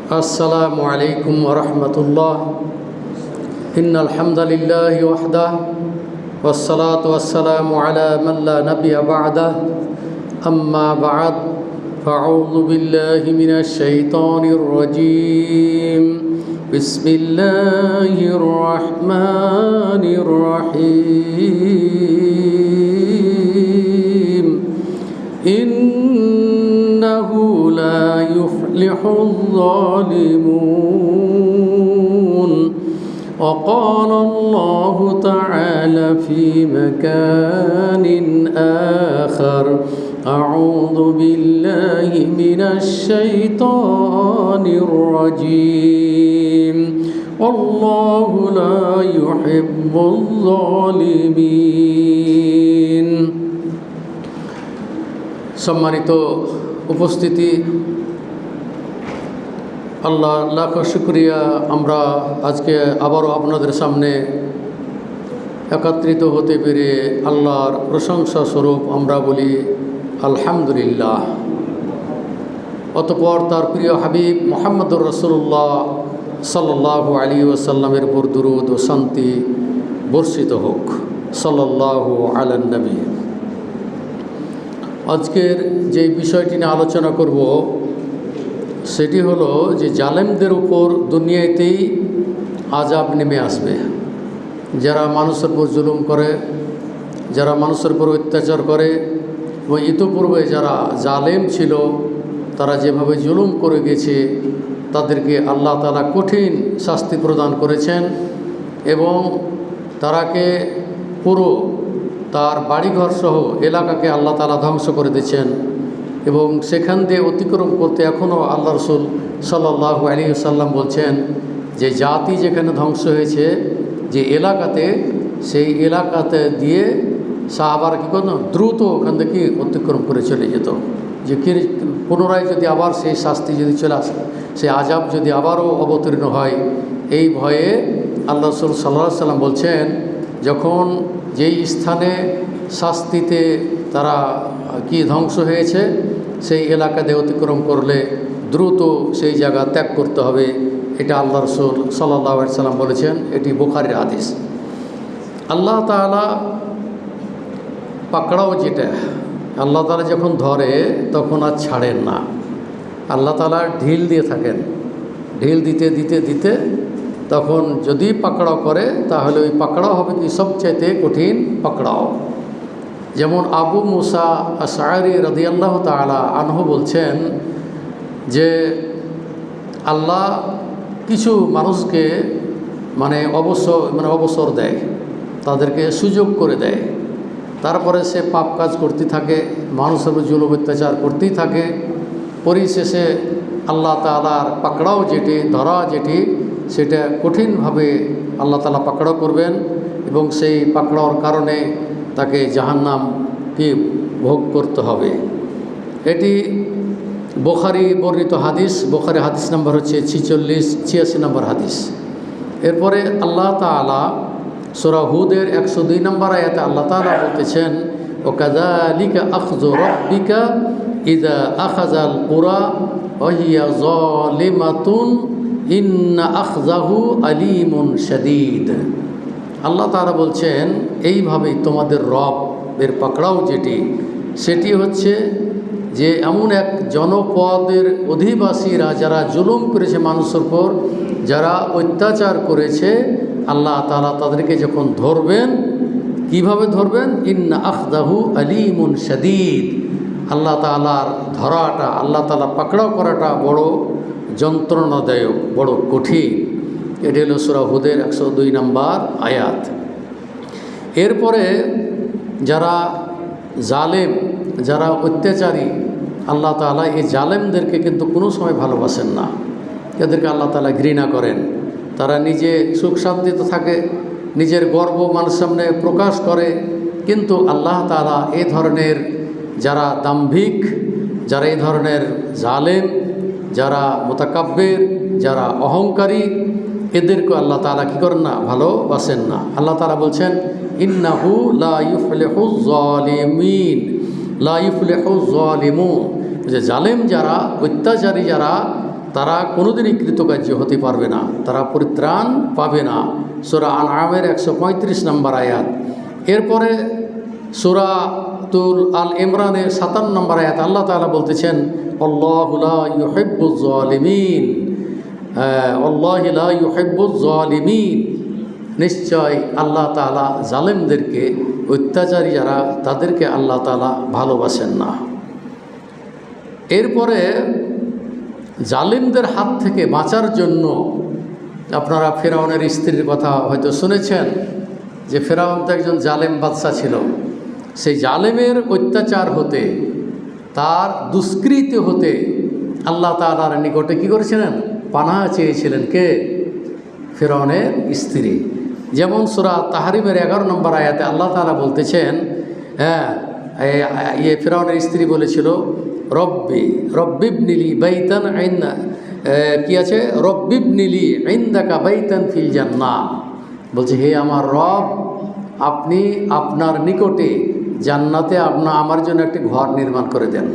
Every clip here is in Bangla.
السلام عليكم ورحمة الله. إن الحمد لله وحده والصلاة والسلام على من لا نبي بعده. أما بعد فأعوذ بالله من الشيطان الرجيم. بسم الله الرحمن الرحيم. إنه لا يفلح الظالمون. وقال الله تعالى في مكان آخر: أعوذ بالله من الشيطان الرجيم. والله لا يحب الظالمين. সম্মানিত উপস্থিতি, আল্লাহ লাখ শুকরিয়া, আমরা আজকে আবারও আপনাদের সামনে একত্রিত হতে পেরে আল্লাহর প্রশংসা স্বরূপ আমরা বলি আলহামদুলিল্লাহ। অতঃপর তার প্রিয় হাবিব মুহাম্মদুর রাসূলুল্লাহ সাল্লাল্লাহু আলাইহি ওয়াসাল্লামের উপর দুরূদ ও শান্তি বর্ষিত হোক। সাল্লাল্লাহু আলান নবী। আজকের যে বিষয়টি নিয়ে আলোচনা করব সেটি হলো যে জালেমদের উপর দুনিয়াতেই আযাব নেমে আসবে। যারা মানুষের উপর জুলুম করে, যারা মানুষের উপর অত্যাচার করে, এবং ইতোপূর্বে যারা জালেম ছিল তারা যেভাবে জুলুম করে গেছে তাদেরকে আল্লাহ তাআলা কঠিন শাস্তি প্রদান করেছেন এবং তারাকে পুরো তার বাড়িঘর সহ এলাকাকে আল্লাহ তাআলা ধ্বংস করে দিয়েছেন এবং সেখান দিয়ে অতিক্রম করতে এখনও আল্লাহ রাসূল সাল্লাল্লাহু আলাইহি ওয়াসাল্লাম বলছেন যে জাতি যেখানে ধ্বংস হয়েছে, যে এলাকাতে, সেই এলাকাতে দিয়ে সাহাবারা কী করতো, দ্রুত ওখান থেকে অতিক্রম করে চলে যেত। যে পুনরায় যদি আবার সেই শাস্তি যদি চলে আসে, সেই আযাব যদি আবারও অবতীর্ণ হয়, এই ভয়ে আল্লাহ রাসূল সাল্লাল্লাহু আলাইহি ওয়াসাল্লাম বলছেন যখন যেই স্থানে শাস্তিতে তারা ধ্বংস হয়েছে সেই এলাকাতে অতিক্রম করলে দ্রুত সেই জায়গা ত্যাগ করতে হবে। এটা আল্লাহ রাসূল সাল্লাল্লাহু আলাইহি ওয়াসাল্লাম বলেছেন। এটি বুখারীর হাদিস। আল্লাহ তাআলা পাকড়াও, যেটা আল্লাহ তাআলা যখন ধরে তখন আর ছাড়েন না। আল্লাহ তাআলা ঢিল দিয়ে থাকেন, ঢিল দিতে দিতে দিতে তখন যদি পাকড়াও করে তাহলে ওই পাকড়াও হবে কি সবচাইতে কঠিন পাকড়াও। যেমন আবু মুসা আশআরী রাদিয়াল্লাহু তাআলা আনহু বলছেন যে আল্লাহ কিছু মানুষকে অবসর দেয়, তাদেরকে সুযোগ করে দেয়। তারপরে সে পাপ কাজ করতে থাকে, মানুষের উপর জুলুম অত্যাচার করতেই থাকে। পরিশেষে আল্লাহ তাআলার পাকড়াও যেটি, ধরা যেটি, সেটা কঠিনভাবে আল্লাহ তাআলা পাকড়াও করবেন এবং সেই পাকড়াওর কারণে তাকে জাহান্নামকে ভোগ করতে হবে। এটি বুখারী বর্ণিত হাদিস। বুখারী হাদিস নাম্বার হচ্ছে 86 নম্বর হাদিস। এরপরে আল্লাহ তাআলা সূরা হুদের 102 নম্বর আয়াতে আল্লাহ তাআলা বলতেছেন, ওয়াকাযালিকা আখযু রাব্বিকা ইযা আখাযাল কুরা ওয়া হিয়া যালিমাতুন ইন্না আখযাহু আলীমুন শাদীদ। আল্লাহ তাআলা বলছেন এইভাবেই তোমাদের রবের পাকড়াও যেটি, সেটি হচ্ছে যে এমন এক জনপদের অধিবাসীরা যারা জুলুম করেছে মানুষের উপর, যারা অত্যাচার করেছে, আল্লাহ তাআলা তাদেরকে যখন ধরবেন, কিভাবে ধরবেন? ইন্না আখযাহু আলীমুন শাদীদ। আল্লাহ তাআলার ধরাটা, আল্লাহ তাআলা পাকড়াও করাটা বড় যন্ত্রণাদায়ক, বড় কঠিন। এটি হলো সূরা হুদের 102 নম্বর আয়াত। এরপরে যারা জালেম, যারা অত্যাচারী, আল্লাহ তাআলা এই জালেমদেরকে কিন্তু কোনো সময় ভালোবাসেন না। এদেরকে আল্লাহ তাআলা ঘৃণা করেন। তারা নিজে সুখ শান্তিতে থাকে, নিজের গর্ব মানুষের সামনে প্রকাশ করে, কিন্তু আল্লাহ তাআলা এই ধরনের যারা দাম্ভিক, যারা এই ধরনের জালেম, যারা মুতাকাব্বির, যারা অহংকারী, এদেরকে আল্লাহ তাআলা কী করেন না, ভালোবাসেন না। আল্লাহ তাআলা বলছেন ইন্নাহু লা ইউফলিহুজ জালিমিন, লা ইউফলিহুজ জালিমুন। যে জালেম যারা, অত্যাচারী যারা, তারা কোনোদিনই কৃতকার্য হতে পারবে না, তারা পরিত্রাণ পাবে না। সূরা আনআমের 135 নম্বর আয়াত। এরপরে সূরাতুল আল ইমরানের 57 নম্বর আয়াত আল্লাহ তাআলা বলতেছেন, আল্লাহু লা ইউহিব্বুজ জালিমিন, আল্লাহু লা ইউহিব্বুজ জালিমিন, নিশ্চয় আল্লাহ তাআলা জালেমদেরকে, অত্যাচারী যারা তাদেরকে আল্লাহ তাআলা ভালোবাসেন না। এরপরে জালিমদের হাত থেকে বাঁচার জন্য আপনারা ফেরাউনের স্ত্রীর কথা হয়তো শুনেছেন, যে ফেরাউন তো একজন জালেম বাদশা ছিল। সেই জালেমের অত্যাচার হতে, তার দুষ্কৃতি হতে আল্লাহ তাআলার নিকটে কী করেছিলেন? পানাহ চেয়েছিলেন। কে? ফেরাউনের স্ত্রী। যেমন সূরা তাহরিমের 11 নম্বর আয়াতে আল্লাহ তাআলা বলতেছেন, ফেরাউনের স্ত্রী বলেছিল, রব্বিবনিলি বাইতান ইনদা, কি আছে, রব্বিবনিলি ইনদাকা বাইতান ফিল জান্নাহ, বলছে হে আমার রব, আপনি আপনার নিকটে জান্নাতে আমার জন্য একটি ঘর নির্মাণ করে দেন।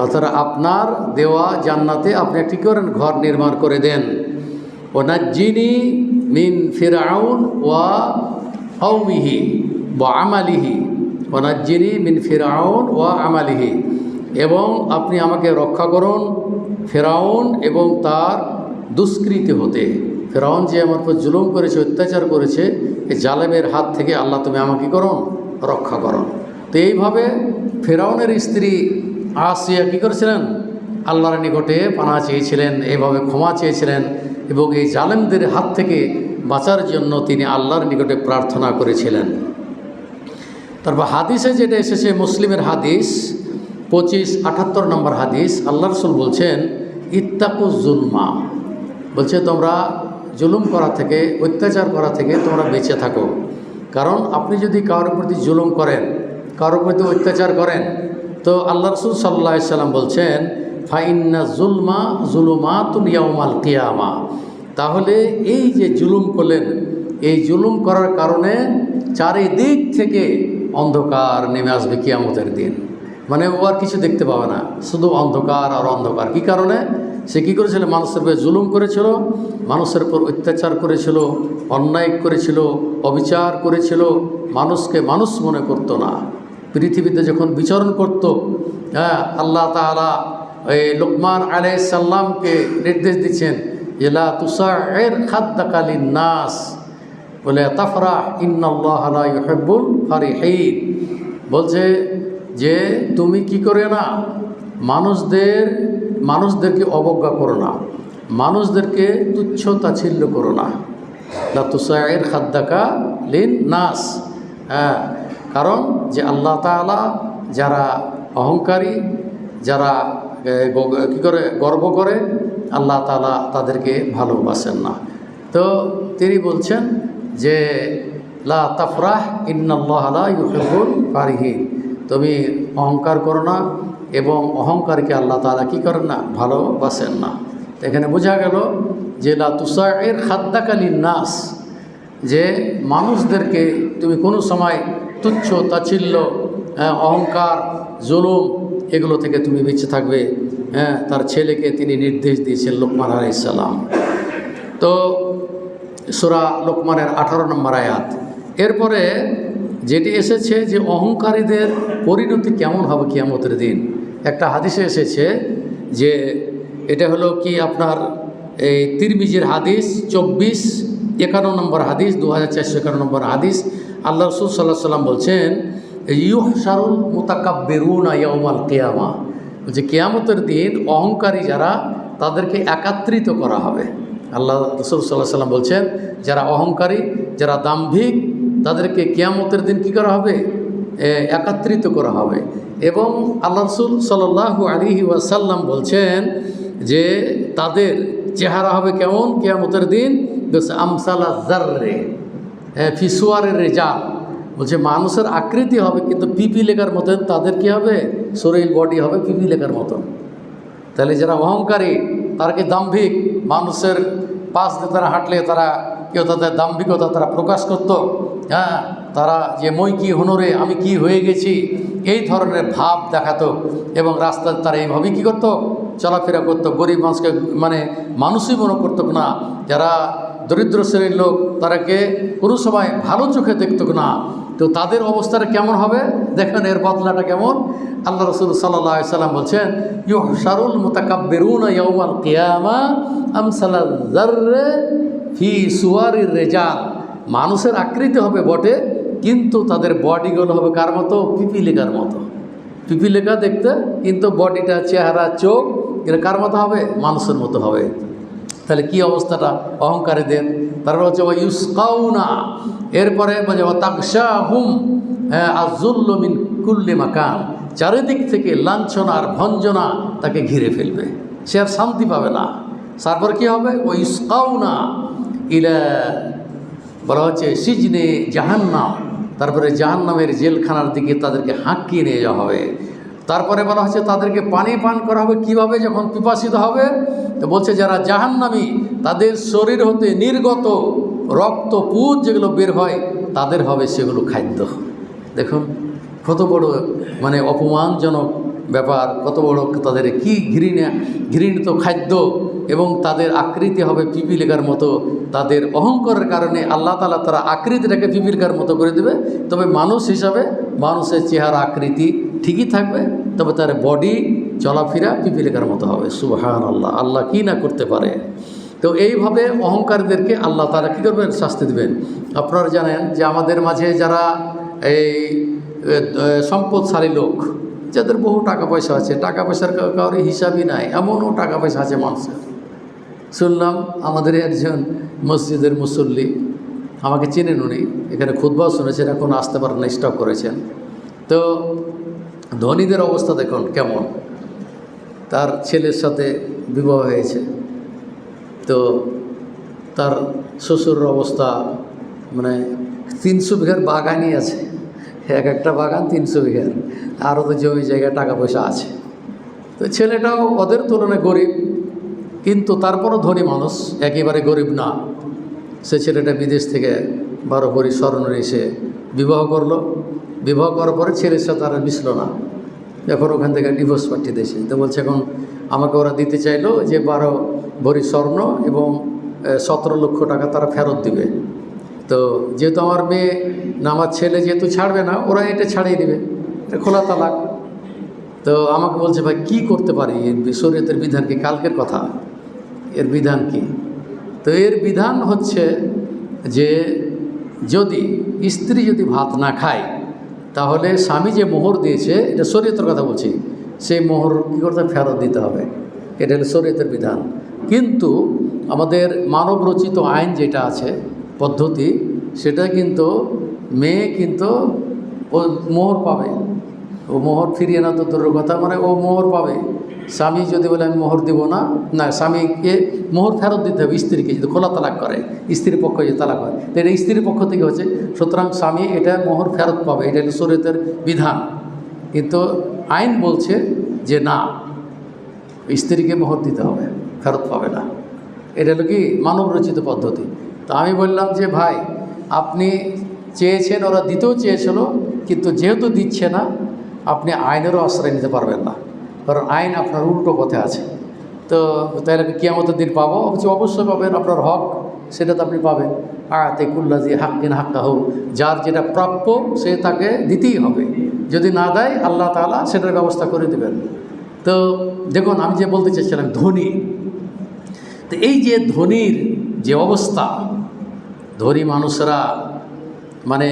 অর্থাৎ আপনার দেওয়া জান্নাতে আপনি একটি করেন ঘর নির্মাণ করে দেন। ওয়ানাজ্জিনি মিন ফিরআউন ওয়া কওমিহি ওয়া আমালিহি, ওয়ানাজ্জিনি মিন ফিরআউন ওয়া আমালিহি, এবং আপনি আমাকে রক্ষা করুন ফেরাউন এবং তার দুষ্কৃতি হতে। ফেরাউন যে আমার উপর জুলুম করেছে, অত্যাচার করেছে, এই জালেমের হাত থেকে আল্লাহ তুমি আমাকে করুন, রক্ষা করুন। তো এইভাবে ফেরাউনের স্ত্রী আসিয়া কী করেছিলেন? আল্লাহর নিকটে পানাহ চেয়েছিলেন, এইভাবে ক্ষমা চেয়েছিলেন, এবং এই জালেমদের হাত থেকে বাঁচার জন্য তিনি আল্লাহর নিকটে প্রার্থনা করেছিলেন। তারপর হাদিসে যেটা এসেছে, মুসলিমের হাদিস 2578 নম্বর হাদিস, আল্লাহ রাসূল বলছেন, ইত্তাকুজ জুলমা, বলছে তোমরা জুলুম করা থেকে, অত্যাচার করা থেকে তোমরা বেঁচে থাকো। কারণ আপনি যদি কারোর প্রতি জুলুম করেন, কারোর প্রতি অত্যাচার করেন, তো আল্লাহ রাসূল সাল্লাল্লাহু আলাইহি সাল্লাম বলছেন, ফাইন্না জুলমা জুলুমাতুন ইয়াউমাল কিয়ামা, তাহলে এই যে জুলুম করলেন, এই জুলুম করার কারণে চারিদিক থেকে অন্ধকার নেমে আসবে কিয়ামতের দিন। মানে ও আর কিছু দেখতে পাবে না, শুধু অন্ধকার আর অন্ধকার। কী কারণে? সে কী করেছিল? মানুষের উপরে জুলুম করেছিল, মানুষের উপর অত্যাচার করেছিল, অন্যায় করেছিল, অবিচার করেছিল, মানুষকে মানুষ মনে করতো না। পৃথিবীতে যখন বিচরণ করত, আল্লাহ তাআলা এই লুকমান আলাইহিস সালামকে নির্দেশ দিচ্ছেন, লা তুসাইর খাদ্দাকা লিন-নাস বলে তাফরাহ ইন্নাল্লাহা লা ইউহিব্বুল ফারিহিন, বলছে যে তুমি কি করে না, মানুষদেরকে অবজ্ঞা করো না, মানুষদেরকে তুচ্ছ তাচ্ছিল্য করো না। লা তুসাইর খাদ্দাকা লিন-নাস, কারণ যে আল্লাহ তাআলা যারা অহংকারী, যারা কী করে গর্ব করে, আল্লাহ তাআলা তাদেরকে ভালোবাসেন না। তো তিনি বলছেন যে লা তাফরাহ ইন্নাল্লাহা লা ইউহিব্বুল ফারিহিন, তুমি অহংকার করো না, এবং অহংকারকে আল্লাহ তাআলা কী করেন না, ভালোবাসেন না। এখানে বোঝা গেল যে লা তুসাইর খাদ্দাকা লিন-নাস, যে মানুষদেরকে তুমি কোনো সময় তুচ্ছ তাচ্ছিল্য, অহংকার, জুলুম, এগুলো থেকে তুমি বেঁচে থাকবে। তার ছেলেকে তিনি নির্দেশ দিয়েছেন, লুকমান আলাইহিস সালাম। তো সূরা লুকমানের 18 নম্বর আয়াত। এরপরে যেটি এসেছে যে অহংকারীদের পরিণতি কেমন হবে কিয়ামতের দিন, একটা হাদিসে এসেছে যে এটা হলো কি আপনার এই তিরমিজির হাদিস 2451 নম্বর হাদিস, 2451 নম্বর হাদিস। আল্লাহ রাসূল সাল্লাল্লাহু আলাইহি সাল্লাম বলছেন, ইউহশারুল মুতাকাব্বিরুনা ইয়াউমাল কিয়ামা, যে কিয়ামতের দিন অহংকারী যারা, তাদেরকে একত্রিত করা হবে। আল্লাহ রাসূল সাল্লাল্লাহু আলাইহি সাল্লাম বলছেন, যারা অহংকারী, যারা দাম্ভিক, তাদেরকে কিয়ামতের দিন কী করা হবে? একত্রিত করা হবে। এবং আল্লাহ রাসূল সাল্লাল্লাহু আলাইহি ওয়াসাল্লাম বলছেন যে তাদের চেহারা হবে কেমন কিয়ামতের দিন? আমসালা যাররে ফি সুওয়ারির রিজাল, বলছে মানুষের আকৃতি হবে কিন্তু পিপিলেকার মতন, তাদের কি হবে? শরীর বডি হবে পিপিলেকার মতন। তাহলে যারা অহংকারী, তারা কি দাম্ভিক, মানুষের পাশ দিয়ে তারা হাঁটলে তারা কেউ তাদের দাম্ভিকতা তারা প্রকাশ করত, তারা যে মই কি হুনরে, আমি কি হয়ে গেছি, এই ধরনের ভাব দেখাতো, এবং রাস্তায় তারা এইভাবেই কী করতো? চলাফেরা করতো, গরিব মানুষকে মানে মানুষই মনে করতো না। যারা দরিদ্র শ্রেণীর লোক তারাকে কোনো সময় ভালো চোখে দেখতো না। তো তাদের অবস্থাটা কেমন হবে দেখেন, এর বদলাটা কেমন। আল্লাহ রাসূল সাল্লাল্লাহু আলাইহি সাল্লাম বলছেন, ইউহশারুল মুতাকাব্বিরুনা ইয়াওমাল কিয়ামা আমসালায যাররি ফি সুওয়ারির রিজাল। মানুষের আকৃতি হবে বটে, কিন্তু তাদের বডিগুলো হবে কার মতো? পিপিলিকার মতো। পিপিলিকা দেখতে, কিন্তু বডিটা, চেহারা, চোখ এটা কার মতো হবে? মানুষের মতো হবে। তাহলে কি অবস্থাটা অহংকারীদের। তারপর হচ্ছে ওয়া ইউসকাউনা, এরপরে বলছে ওয়া তাকশাহুম আযুল্লু মিন কুল্লি মাকান, চারিদিক থেকে লাঞ্ছনা আর ভঞ্জনা তাকে ঘিরে ফেলবে, সে আর শান্তি পাবে না। তারপর কি হবে? ওয়া ইউসকাউনা ইলা, বলা হচ্ছে সিজনে জাহান্নাম, তারপরে জাহান্নামের জেলখানার দিকে তাদেরকে হাঁকিয়ে নিয়ে যাওয়া হবে। তারপরে বলা হচ্ছে তাদেরকে পানি পান করা হবে কিভাবে? যখন পিপাসিত হবে, তো বলছে যারা জাহান্নামী তাদের শরীর হতে নির্গত রক্ত পুঁজ যেগুলো বের হয় তাদের হবে সেগুলো খাদ্য। দেখুন কত বড় মানে অপমানজনক ব্যাপার, কত বড় তাদের কি ঘৃণিত খাদ্য, এবং তাদের আকৃতি হবে পিপিলিকার মতো। তাদের অহংকারের কারণে আল্লাহ তাআলা তারা আকৃতিটাকে পিপিলিকার মতো করে দেবে। তবে মানুষ হিসাবে মানুষের চেহারা আকৃতি ঠিকই থাকবে, তবে তার বডি চলাফেরা পিপিলিকার মতো হবে। সুবহানাল্লাহ, আল্লাহ কি না করতে পারে। তো এইভাবে অহংকারীদেরকে আল্লাহ তাআলা কী করবেন? শাস্তি দেবেন। আপনারা জানেন যে আমাদের মাঝে যারা এই সম্পদশালী লোক, যাদের বহু টাকা পয়সা আছে, টাকা পয়সার কারোর হিসাবই নাই, এমনও টাকা পয়সা আছে মানুষের। শুনলাম আমাদের একজন মসজিদের মুসল্লি, আমাকে চেনেন উনি, এখানে খুতবাও শুনেছেন, এখন আসতে পারেন না, স্টপ করেছেন। তো ধনীদের অবস্থা দেখুন কেমন। তার ছেলের সাথে বিবাহ হয়েছে, তো তার শ্বশুরের অবস্থা মানে 300 বিঘার বাগানই আছে, এক একটা বাগান 300 বিঘার, আরও তো জমি জায়গা টাকা পয়সা আছে। তো ছেলেটাও ওদের তুলনায় গরিব, কিন্তু তারপরও ধনী মানুষ, একেবারে গরিব না। সে ছেলেটা বিদেশ থেকে 12 ভরি স্বর্ণ এসে বিবাহ করলো। বিবাহ করার পরে ছেলের সাথে আর মিশল না, এখন ওখান থেকে ডিভোর্স পাঠিয়ে দিয়েছে। তো বলছে এখন আমাকে ওরা দিতে চাইলো যে 12 ভরি স্বর্ণ এবং 17 লক্ষ টাকা তারা ফেরত দিবে। তো যেহেতু আমার মেয়ে না আমার ছেলে যেহেতু ছাড়বে না, ওরা এটা ছাড়িয়ে দেবে, এটা খোলা তালাক। তো আমাকে বলছে ভাই কি করতে পারি, এর শরীয়তের বিধান কি? কালকের কথা, এর বিধান কি? তো এর বিধান হচ্ছে যে যদি স্ত্রী যদি ভাত না খায়, তাহলে স্বামী যে মোহর দিয়েছে, এটা শরীয়তের কথা বলছি, সেই মোহর কী করতে ফেরত দিতে হবে, এটা হলো শরীয়তের বিধান। কিন্তু আমাদের মানব রচিত আইন যেটা আছে পদ্ধতি, সেটা কিন্তু মেয়ে কিন্তু ও মোহর পাবে, ও মোহর ফিরিয়ে না তো দূরের কথা, মানে ও মোহর পাবে। স্বামী যদি বলে আমি মোহর দেবো না, না স্বামীকে মোহর ফেরত দিতে হবে স্ত্রীকে, যদি খোলা তালাক করে, স্ত্রীর পক্ষ যদি তালাক হয়, তো এটা স্ত্রীর পক্ষ থেকে হচ্ছে, সুতরাং স্বামী এটা মোহর ফেরত পাবে, এটা হলো শরীয়তের বিধান। কিন্তু আইন বলছে যে না, স্ত্রীকে মোহর দিতে হবে, ফেরত পাবে না। এটা হলো কি মানব রচিত পদ্ধতি। তো আমি বললাম যে ভাই আপনি চেয়েছেন, ওরা দিতেও চেয়েছিল, কিন্তু যেহেতু দিচ্ছে না, আপনি আইনেরও আশ্রয় নিতে পারবেন না, কারণ আইন আপনার উল্টো পথে আছে। তো তাহলে কিয়ামতের দিন পাবো? অবশ্যই পাবেন, আপনার হক সেটা তো আপনি পাবেন। আয়াতে কুল্লাজি হাক্কিন হাক্কাহু, যার যেটা প্রাপ্য সে তাকে দিতেই হবে, যদি না দেয় আল্লাহ তাআলা সেটার ব্যবস্থা করে দেবেন। তো দেখুন আমি যে বলতে চাইছিলাম ধনী, তো এই যে ধনীর যে অবস্থা, ধনী মানুষরা মানে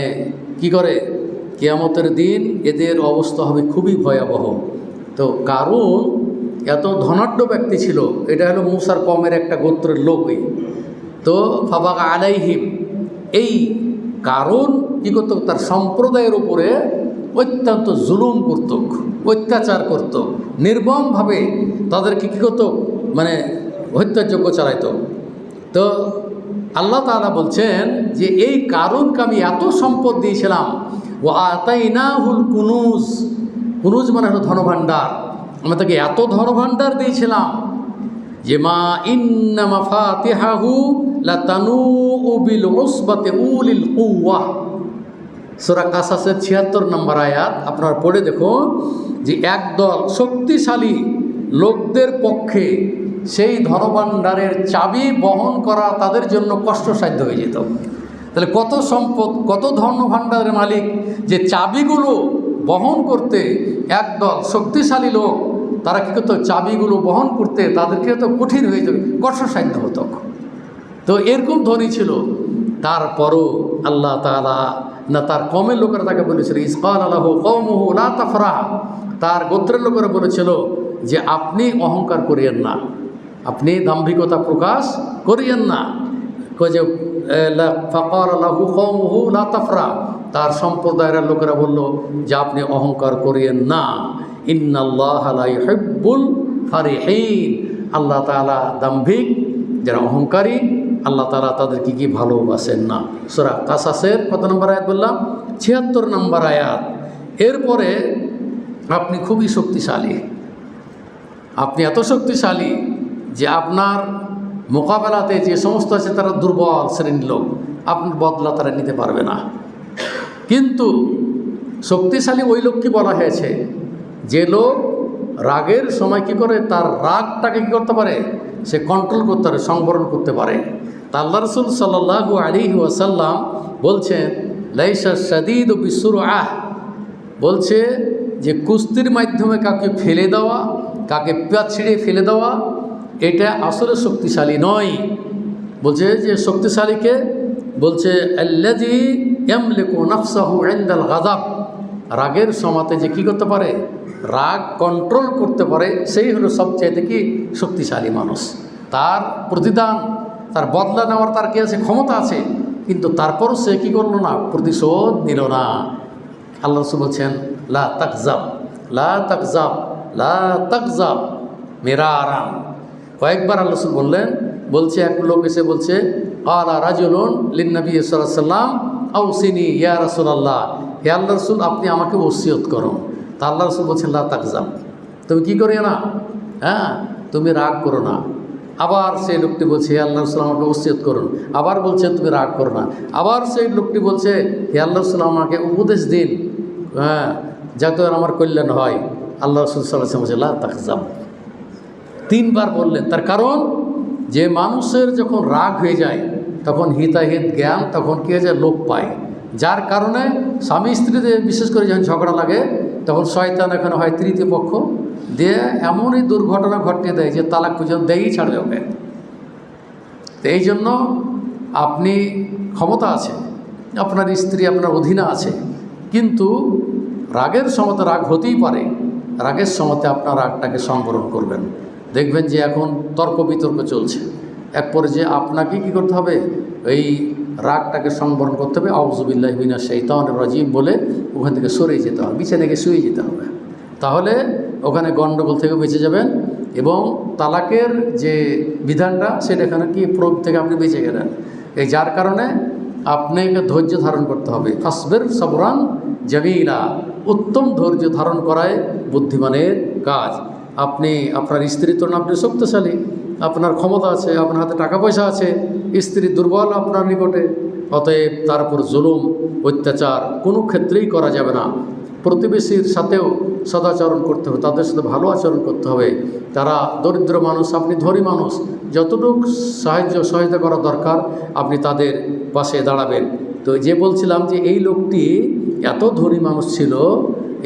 কি করে, কিয়ামতের দিন এদের অবস্থা হবে খুবই ভয়াবহ। তো কারণ এত ধনাঢ্য ব্যক্তি ছিল, এটা হলো মূসার কওমের একটা গোত্রের লোকই। তো ফাবাগা আলাইহিম, এই কারণ কী করত, তার সম্প্রদায়ের উপরে অত্যন্ত জুলুম করত, অত্যাচার করত, নির্মমভাবে তাদেরকে কী করত, মানে হত্যাযজ্ঞ চালাইত। তো আল্লাহ তাআলা বলছেন যে এই কারণকে আমি এত সম্পদ দিয়েছিলাম, ওয়া আতাইনাহুল কুনুজ, কুনুজ মানে হলো ধনভাণ্ডার, আমি তাকে এত ধনভাণ্ডার দিয়েছিলাম যে মা ইন্না মাফাতিহাহু লাতানূউ বিল উসবাতি উলিল কুওয়া। সূরা কাসাসের ৭৬ নম্বর আয়াত আপনারা পড়ে দেখুন যে একদল শক্তিশালী লোকদের পক্ষে সেই ধনভাণ্ডারের চাবি বহন করা তাদের জন্য কষ্টসাধ্য হয়ে যেত। তাহলে কত সম্পদ, কত ধনভাণ্ডারের মালিক, যে চাবিগুলো বহন করতে একদল শক্তিশালী লোক, তারা কী করতো, চাবিগুলো বহন করতে তাদেরকে তো কঠিন হয়ে যাবে, কষ্টসাধ্য হতো। তো এরকম ধনী ছিল। তারপরও আল্লাহ তাআলা না, তার কমের লোকেরা তাকে বলেছিল ইসকাল আলাহু কওমুহু লা তাফরাহ, তার গোত্রের লোকেরা বলেছিল যে আপনি অহংকার করিয়েন না, আপনি দাম্ভিকতা প্রকাশ করিয়েন না। যে ফাকাল আলাহু কওমুহু লা তাফরাহ, তার সম্প্রদায়ের লোকেরা বলল যে আপনি অহংকার করিয়েন না। ইন্নাল্লাহা লা ইউহিব্বুল ফারিহিন, আল্লাহ তাআলা দাম্ভিক, যারা অহংকারী, আল্লাহ তাআলা তাদেরকে কি ভালোবাসেন না। সূরা কাসাসের কত নম্বর আয়াত বললাম? ৭৬ নম্বর আয়াত। এরপরে আপনি খুবই শক্তিশালী, আপনি এত শক্তিশালী যে আপনার মোকাবেলাতে যে সমস্ত আছে তারা দুর্বল শ্রেণীর লোক, আপনার বদলা তারা নিতে পারবে না। কিন্তু শক্তিশালী ওই লোককে বলা হয়েছে যে লোক রাগের সময় কী করে, তার রাগটাকে কী করতে পারে, সে কন্ট্রোল করতে পারে, সংবরণ করতে পারে। তা আল্লাহ রাসূল সাল্লাল্লাহু আলাইহি ওয়াসাল্লাম বলছেন লাইসা শাদীদু বিসুরআহ, বলছে যে কুস্তির মাধ্যমে কাউকে ফেলে দেওয়া, কাকে পেট ছিঁড়ে ফেলে দেওয়া, এটা আসলে শক্তিশালী নয়। বলছে যে শক্তিশালীকে বলছে আল্লাযী ইয়ামলিকু নাফসাহু ইনদাল গাযাব, রাগের সময়তে যে কী করতে পারে, রাগ কন্ট্রোল করতে পারে, সেই হলো সবচাইতে কি শক্তিশালী মানুষ। তার প্রতিদান, তার বদলা নেওয়ার তার কি আছে, ক্ষমতা আছে, কিন্তু তারপরও সে কী করলো না, প্রতিশোধ নিল না। আল্লাহ রাসূল বলছেন লা তাকযাব, লা তাকযাব, লা তাকযাব মিরারান। কয়েকবার আল্লাহ রাসূল বললেন। বলছে এক লোক এসে বলছে ক্বালা রাজুলুন লিন-নবী সাল্লাল্লাহু আলাইহি ওয়াসাল্লাম আওসিনি ইয়া রাসূলুল্লাহ, হে আল্লাহর রাসূল আপনি আমাকে ওসিয়ত করুন। তা আল্লাহ রাসূল বলছেন লা তাকযাব, তুমি কী করিও না, তুমি রাগ করো না। আবার সেই লোকটি বলছে হে আল্লাহর রাসূল আমাকে ওসিয়ত করুন। আবার বলছেন তুমি রাগ করো না। আবার সেই লোকটি বলছে হে আল্লাহর রাসূল আমাকে উপদেশ দিন, যাতে আমার কল্যাণ হয়। আল্লাহ রাসূল সাল্লাল্লাহু আলাইহি ওয়াসাল্লাম বলছে লা তাকযাব, 3 বার বললেন। তার কারণ যে মানুষের যখন রাগ হয়ে যায় তখন হিতাহিত জ্ঞান তখন কী হয়ে যায়, লোপ পায়। যার কারণে স্বামী স্ত্রীতে বিশেষ করে যখন ঝগড়া লাগে তখন শয়তান এখানে হয় তৃতীয় পক্ষ দিয়ে এমনই দুর্ঘটনা ঘটিয়ে দেয় যে তালাক পর্যন্ত দেয়ই ছাড়বে ওকে। তো এই জন্য আপনি ক্ষমতা আছে, আপনার স্ত্রী আপনার অধীনে আছে, কিন্তু রাগের সময়তে রাগ হতেই পারে, রাগের সময়তে আপনার রাগটাকে সংবরণ করবেন। দেখবেন যে এখন তর্ক বিতর্ক চলছে, এক পর্যায়ে আপনাকে কী করতে হবে, এই রাগটাকে সংবরণ করতে হবে, আউযু বিল্লাহি মিনাশ শাইতানির রাজিম বলে ওখান থেকে সরে যেতে হবে, বিছানায় গিয়ে শুয়ে যেতে হবে। তাহলে ওখানে গণ্ডগোল থেকে বেঁচে যাবেন এবং তালাকের যে বিধানটা সেটা এখানে কি প্রয়োগ থেকে আপনি বেঁচে গেলেন। এই যার কারণে আপনাকে ধৈর্য ধারণ করতে হবে। ফাসবির সবরান জামিলা, উত্তম ধৈর্য ধারণ করায় বুদ্ধিমানের কাজ। আপনি আপনার স্ত্রীর তুলনায় আপনি শক্তিশালী, আপনার ক্ষমতা আছে, আপনার হাতে টাকা পয়সা আছে, স্ত্রী দুর্বল আপনার নিকটে, অতএব তার উপর জুলুম অত্যাচার কোনো ক্ষেত্রেই করা যাবে না। প্রতিবেশীর সাথেও সদাচরণ করতে হবে, তাদের সাথে ভালো আচরণ করতে হবে। তারা দরিদ্র মানুষ, আপনি ধনী মানুষ, যতটুকু সহায়তা করা দরকার আপনি তাদের পাশে দাঁড়াবেন। তো যে বলছিলাম যে এই লোকটি এত ধনী মানুষ ছিল,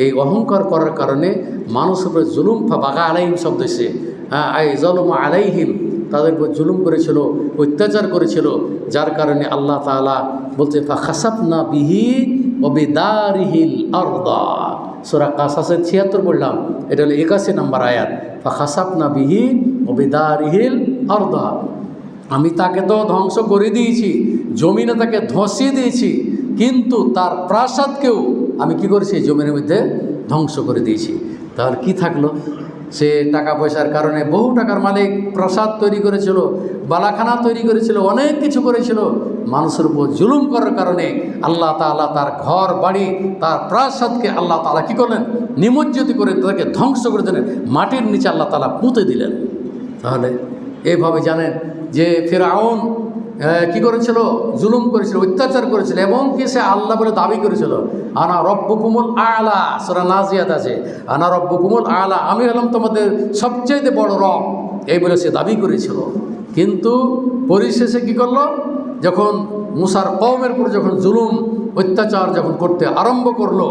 এই অহংকার করার কারণে মানুষের উপরে জুলুম, বাগা আলাইহিম শব্দ এসে আই জলম আলাইহিম, তাদের উপর জুলুম করেছিল, অত্যাচার করেছিল, যার কারণে আল্লাহ তাআলা বলছে ফাখাসাফনা বিহি ওয়া বিদারিহিল আরদা। সূরা কাসাসের ৭৬ বললাম, এটা হলো ৮১ নম্বর আয়াত। ফাখাসাফনা বিহি ওয়া বিদারিহিল আরদা, আমি তাকে তো ধ্বংস করে দিয়েছি, জমিনে তাকে ধসিয়ে দিয়েছি, কিন্তু তার প্রাসাদকেও আমি কি করেছি, জমির মধ্যে ধ্বংস করে দিয়েছি। তাহলে কি থাকলো, সে টাকা পয়সার কারণে বহু টাকার মালিক, প্রাসাদ তৈরি করেছিল, বালাখানা তৈরি করেছিল, অনেক কিছু করেছিল। মানুষের উপর জুলুম করার কারণে আল্লাহ তাআলা তার ঘর বাড়ি, তার প্রাসাদকে আল্লাহ তাআলা কী করলেন, নিমজ্জিত করে তাকে ধ্বংস করে দিলেন, মাটির নিচে আল্লাহ তাআলা পুঁতে দিলেন। তাহলে এইভাবে জানেন যে ফিরআউন কি করেছিল, জুলুম করেছিল, অত্যাচার করেছিল, এবং কি সে আল্লাহ বলে দাবি করেছিল। আনা রব্বুকুমুল আলা, সূরা নাজিয়াত আছে, আনা রব্বুকুমুল আলা, আমি হলাম তোমাদের সবচেয়ে বড় রব, এই বলে সে দাবি করেছিল। কিন্তু পরিশেষে কি করলো, যখন মুসার কওমের উপর যখন জুলুম অত্যাচার যখন করতে আরম্ভ করলো,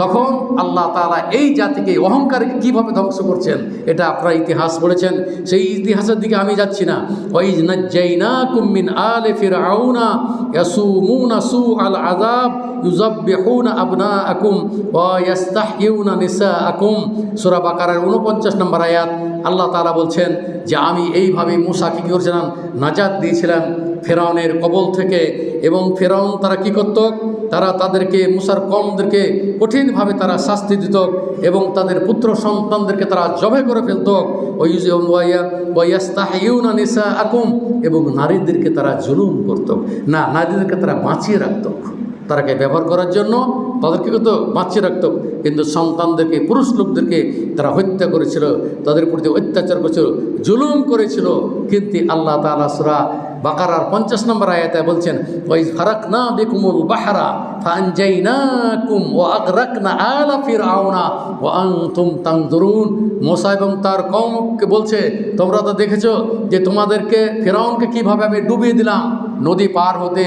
তখন আল্লাহ তাআলা এই জাতিকে, অহংকারকে কীভাবে ধ্বংস করছেন এটা আপনারা ইতিহাস পড়েছেন, সেই ইতিহাসের দিকে আমি যাচ্ছি না। ওয়াইজ নাজ্জাইনাকুম মিন আলি ফিরআউনা ইয়াসুমুনা সুআল আযাব ইউযাব্বিহুনা আবনাআকুম ওয়া ইস্তাহইউনা নিসাআকুম, সূরা বাকারার 49 নম্বর আয়াত। আল্লাহ তাআলা বলছেন যে আমি এইভাবে মূসাকে কী করেছিলাম, নাজাত দিয়েছিলাম ফেরাউনের কবল থেকে। এবং ফেরাউন তারা কি করত, তারা তাদেরকে, মূসার কওমদেরকে কঠিনভাবে তারা শাস্তি দিত এবং তাদের পুত্র সন্তানদেরকে তারা জবে করে ফেলত। ওয়াইয়াস্তাহইউনা নিসাআকুম, এবং নারীদেরকে তারা জুলুম করত, না নারীদেরকে তারা বাঁচিয়ে রাখত, তারাকে ব্যবহার করার জন্য তাদেরকে তো বাঁচিয়ে রাখত, কিন্তু সন্তানদেরকে, পুরুষ লোকদেরকে তারা হত্যা করেছিল, তাদের প্রতি অত্যাচার করেছিল, জুলুম করেছিল। কিন্তু আল্লাহ তাআলা সূরা বাকারার 50 নম্বর আয়াতে বলছেন, ওয়াইজ ফারাকনা বিকুমুল বাহরা ফাআনজাইনাকুম ওয়া আগরাকনা আলা ফিরআউনা ওয়া আনতুম তানজুরুন। মূসা এবং তার কওমকে বলছে, তোমরা তো দেখেছো যে তোমাদেরকে, ফিরআউনকে কীভাবে আমি ডুবিয়ে দিলাম, নদী পার হতে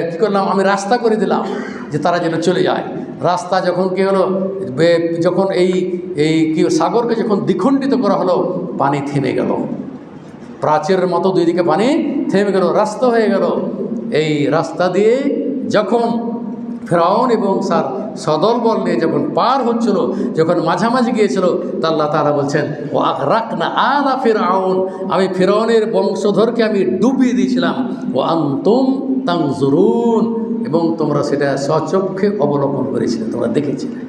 কী করলাম, আমি রাস্তা করে দিলাম যে তারা যেন চলে যায়। রাস্তা যখন কী হলো, যখন এই কি সাগরকে যখন দ্বিখণ্ডিত করা হলো, পানি থেমে গেল, প্রাচীরের মতো দুই দিকে পানি থেমে গেল, রাস্তা হয়ে গেল। এই রাস্তা দিয়ে যখন ফেরাউন এবং তার সদলবল নিয়ে যখন পার হচ্ছিল, যখন মাঝামাঝি গিয়েছিল, তা আল্লাহ তাআলা বলছেন, ও আগরাকনা আলা ফিরআউন, আমি ফিরআউনের বংশধরকে আমি ডুবিয়ে দিয়েছিলাম, ও আনতুম তানজুরুন, এবং তোমরা সেটা স্বচক্ষে অবলোকন করেছিলে, তোমরা দেখেছিলে,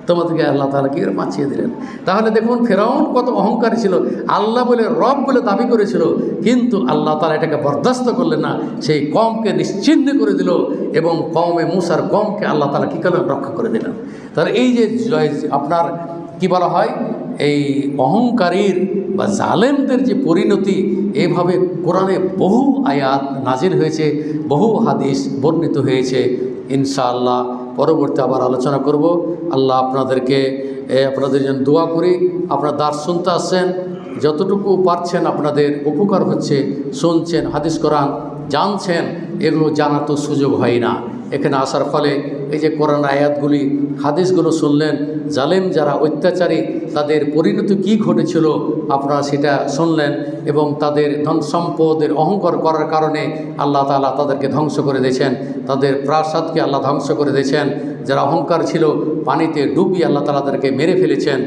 তোমাদেরকে আল্লাহ তাআলা কি বাঁচিয়ে দিলেন। তাহলে দেখুন ফেরাউন কত অহংকারী ছিল, আল্লাহ বলে, রব বলে দাবি করেছিল, কিন্তু আল্লাহ তাআলা এটাকে বরদাস্ত করলেন না, সেই কওমকে নিশ্চিহ্ন করে দিল, এবং কওমে মূসার কওমকে আল্লাহ তাআলা কী করলেন, রক্ষা করে দিলেন। তাহলে এই যে আপনার কি বলা হয়, এই অহংকারীর বা জালেমদের যে পরিণতি, এইভাবে কোরআনে বহু আয়াত নাজিল হয়েছে, বহু হাদিস বর্ণিত হয়েছে। ইনশাআল্লাহ পরবর্তী আবার আলোচনা করব। আল্লাহ আপনাদের জন্য দোয়া করি। আপনারা দার্স শুনতে আসছেন, যতটুকু পারছেন আপনাদের উপকার হচ্ছে, শুনছেন, হাদিস কোরআন জানছেন, এগুলো জানার তো সুযোগ হয় না। এখানে আসার ফলে এই যে কোরআন আয়াতগুলি, হাদিসগুলো শুনলেন, জালেম যারা অত্যাচারী তাদের পরিণতি কী ঘটেছিল আপনারা সেটা শুনলেন, এবং তাদের ধন সম্পদের অহংকার করার কারণে আল্লাহ তাআলা তাদেরকে ধ্বংস করে দিয়েছেন, তাদের প্রাসাদকে আল্লাহ ধ্বংস করে দিয়েছেন। যারা অহংকার ছিল পানিতে ডুবিয়ে আল্লাহ তাআলা তাদেরকে মেরে ফেলেছেন।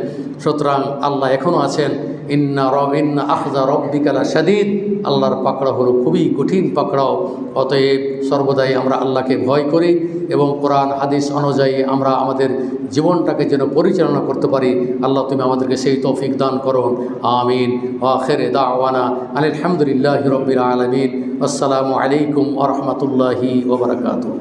সুতরাং আল্লাহ এখনও আছেন। ইন্না আখযা রাব্বিকা লাশাদীদ, আল্লাহর পাকড়াও হলো খুবই কঠিন পাকড়াও। অতএব সর্বদাই আমরা আল্লাহকে ভয় করি এবং কোরআন হাদিস অনুযায়ী আমরা আমাদের জীবনটাকে যেন পরিচালনা করতে পারি। আল্লাহ তুমি আমাদেরকে সেই তৌফিক দান করুন, আমিন। ওয়া আখিরু দাওয়ানা আনিল হামদুলিল্লাহি রাব্বিল আলামিন। আসসালামু আলাইকুম ওয়া রাহমাতুল্লাহি ওয়া বারাকাতুহু।